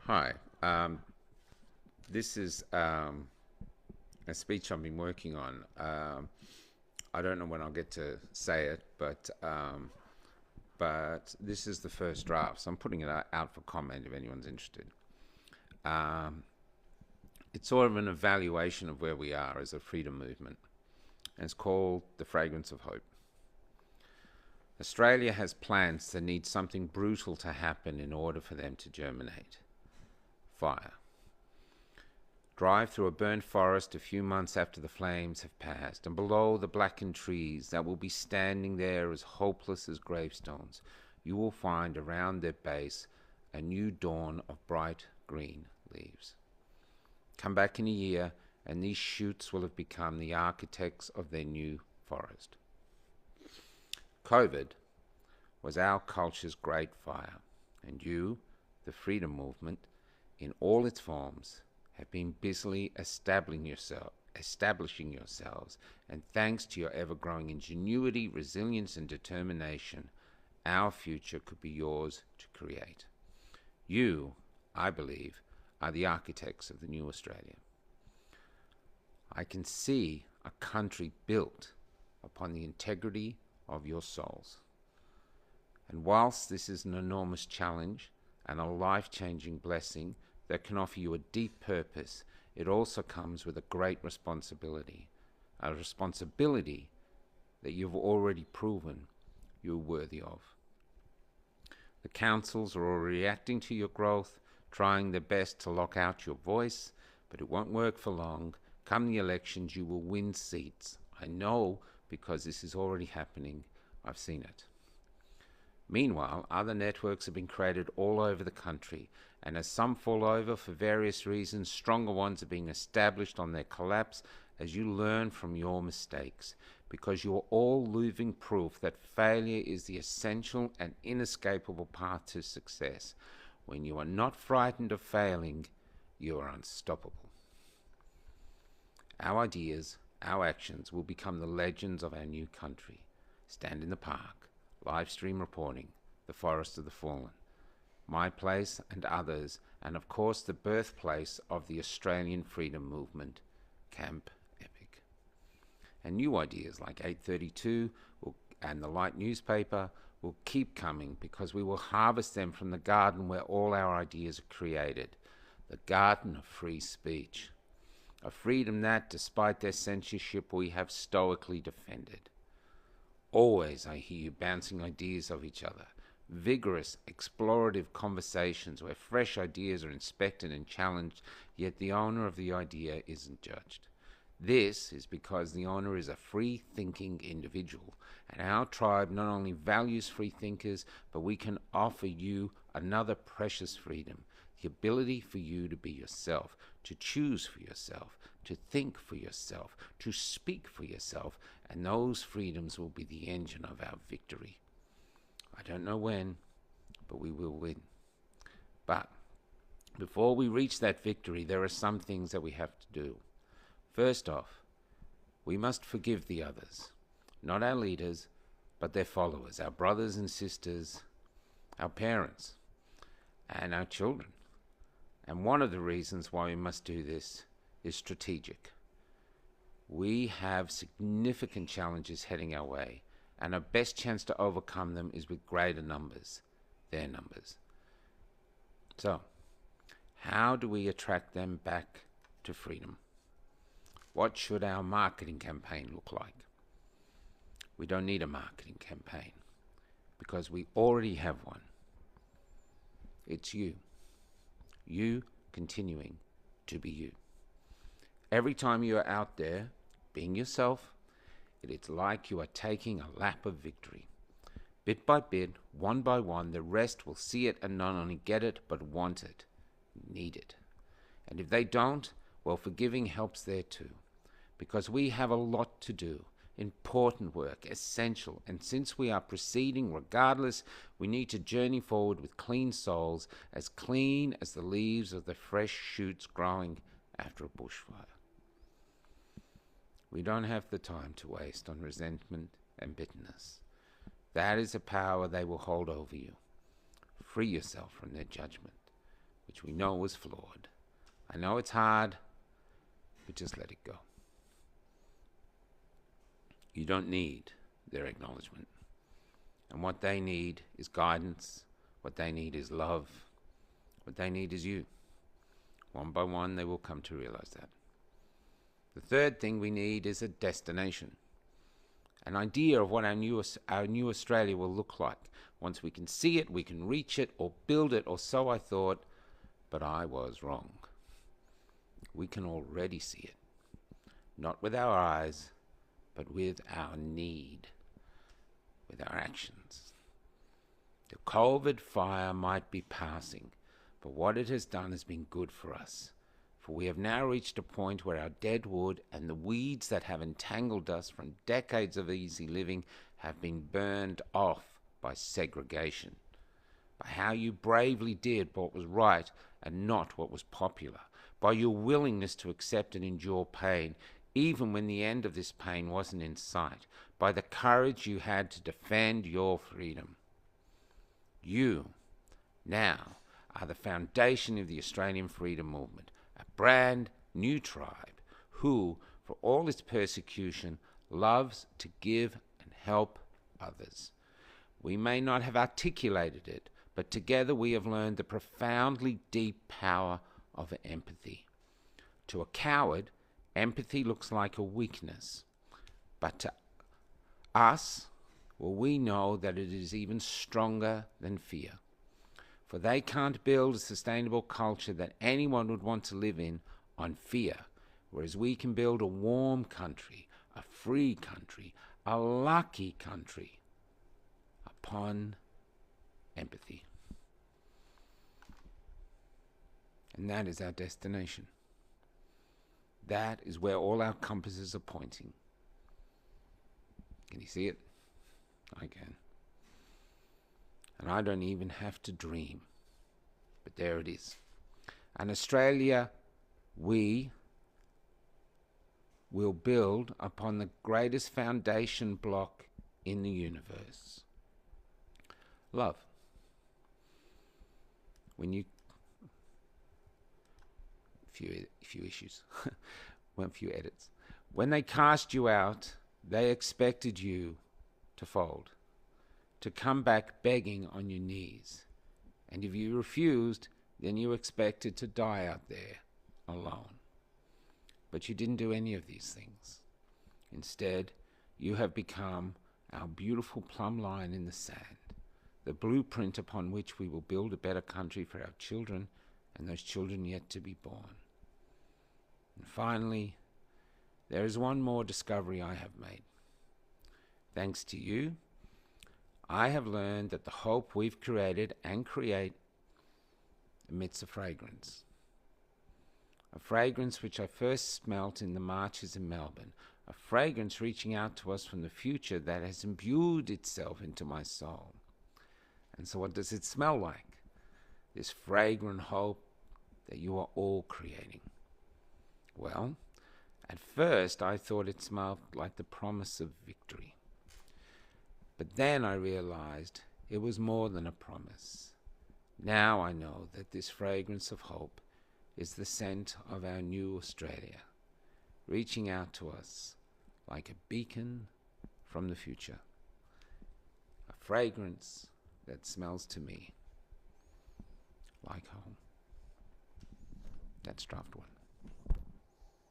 Hi. This is a speech I've been working on. I don't know when I'll get to say it, but this is the first draft, so I'm putting it out for comment if anyone's interested. Um, it's sort of an evaluation of where we are as a freedom movement, and it's called The Fragrance of Hope. Australia has plants that need something brutal to happen in order for them to germinate. Fire. Drive through a burnt forest a few months after the flames have passed, and below the blackened trees that will be standing there as hopeless as gravestones, you will find around their base a new dawn of bright green leaves. Come back in a year, and these shoots will have become the architects of their new forest. COVID was our culture's great fire, and you, the freedom movement, in all its forms, have been busily establishing yourselves, and thanks to your ever-growing ingenuity, resilience, and determination, our future could be yours to create. You, I believe, are the architects of the new Australia. I can see a country built upon the integrity of your souls. And whilst this is an enormous challenge and a life-changing blessing that can offer you a deep purpose, it also comes with a great responsibility, a responsibility that you've already proven you're worthy of. The councils are all reacting to your growth, trying their best to lock out your voice, but it won't work for long. Come the elections, you will win seats. I know because this is already happening. I've seen it. Meanwhile, other networks have been created all over the country, and as some fall over for various reasons, stronger ones are being established on their collapse as you learn from your mistakes, because you're all living proof that failure is the essential and inescapable path to success. When you are not frightened of failing, you are unstoppable. Our ideas, our actions will become the legends of our new country. Stand in the park, live stream reporting, the Forest of the Fallen, my place and others, and of course the birthplace of the Australian freedom movement, Camp Epic. And new ideas like 832 and the Light newspaper will keep coming, because we will harvest them from the garden where all our ideas are created, the garden of free speech, a freedom that, despite their censorship, we have stoically defended. Always I hear you bouncing ideas off each other, vigorous, explorative conversations where fresh ideas are inspected and challenged, yet the owner of the idea isn't judged. This is because the owner is a free-thinking individual, and our tribe not only values free thinkers, but we can offer you another precious freedom, the ability for you to be yourself, to choose for yourself, to think for yourself, to speak for yourself, and those freedoms will be the engine of our victory. I don't know when, but we will win. But before we reach that victory, there are some things that we have to do. First off, we must forgive the others, not our leaders, but their followers, our brothers and sisters, our parents, and our children. And one of the reasons why we must do this is strategic. We have significant challenges heading our way, and our best chance to overcome them is with greater numbers, their numbers. So, how do we attract them back to freedom? What should our marketing campaign look like? We don't need a marketing campaign, because we already have one. It's you. You continuing to be you. Every time you are out there being yourself, it is like you are taking a lap of victory. Bit by bit, one by one, the rest will see it and not only get it, but want it, need it. And if they don't, well, forgiving helps there too, because we have a lot to do. Important work, essential, and since we are proceeding regardless, we need to journey forward with clean souls, as clean as the leaves of the fresh shoots growing after a bushfire. We don't have the time to waste on resentment and bitterness. That is a power they will hold over you. Free yourself from their judgment, which we know was flawed. I know it's hard, but just let it go. You don't need their acknowledgement. And what they need is guidance. What they need is love. What they need is you. One by one, they will come to realize that. The third thing we need is a destination. An idea of what our new Australia will look like. Once we can see it, we can reach it or build it, or so I thought, but I was wrong. We can already see it. Not with our eyes, but with our need, with our actions. The COVID fire might be passing, but what it has done has been good for us. For we have now reached a point where our dead wood and the weeds that have entangled us from decades of easy living have been burned off by segregation, by how you bravely did what was right and not what was popular, by your willingness to accept and endure pain, even when the end of this pain wasn't in sight, by the courage you had to defend your freedom. You, now, are the foundation of the Australian freedom movement, a brand new tribe who, for all its persecution, loves to give and help others. We may not have articulated it, but together we have learned the profoundly deep power of empathy. To a coward, empathy looks like a weakness, but to us, well, we know that it is even stronger than fear. For they can't build a sustainable culture that anyone would want to live in on fear, whereas we can build a warm country, a free country, a lucky country upon empathy. And that is our destination. That is where all our compasses are pointing. Can you see it? I can. And I don't even have to dream. But there it is. And Australia, we will build upon the greatest foundation block in the universe. Love. When you... few issues. One few edits. When they cast you out, they expected you to fold, to come back begging on your knees. And if you refused, then you expected to die out there alone. But you didn't do any of these things. Instead, you have become our beautiful plumb line in the sand, the blueprint upon which we will build a better country for our children and those children yet to be born. And finally, there is one more discovery I have made. Thanks to you, I have learned that the hope we've created and create emits a fragrance. A fragrance which I first smelt in the marches in Melbourne. A fragrance reaching out to us from the future that has imbued itself into my soul. And so what does it smell like? This fragrant hope that you are all creating. Well, at first I thought it smelled like the promise of victory. But then I realized it was more than a promise. Now I know that this fragrance of hope is the scent of our new Australia, reaching out to us like a beacon from the future. A fragrance that smells to me like home. That's draft one.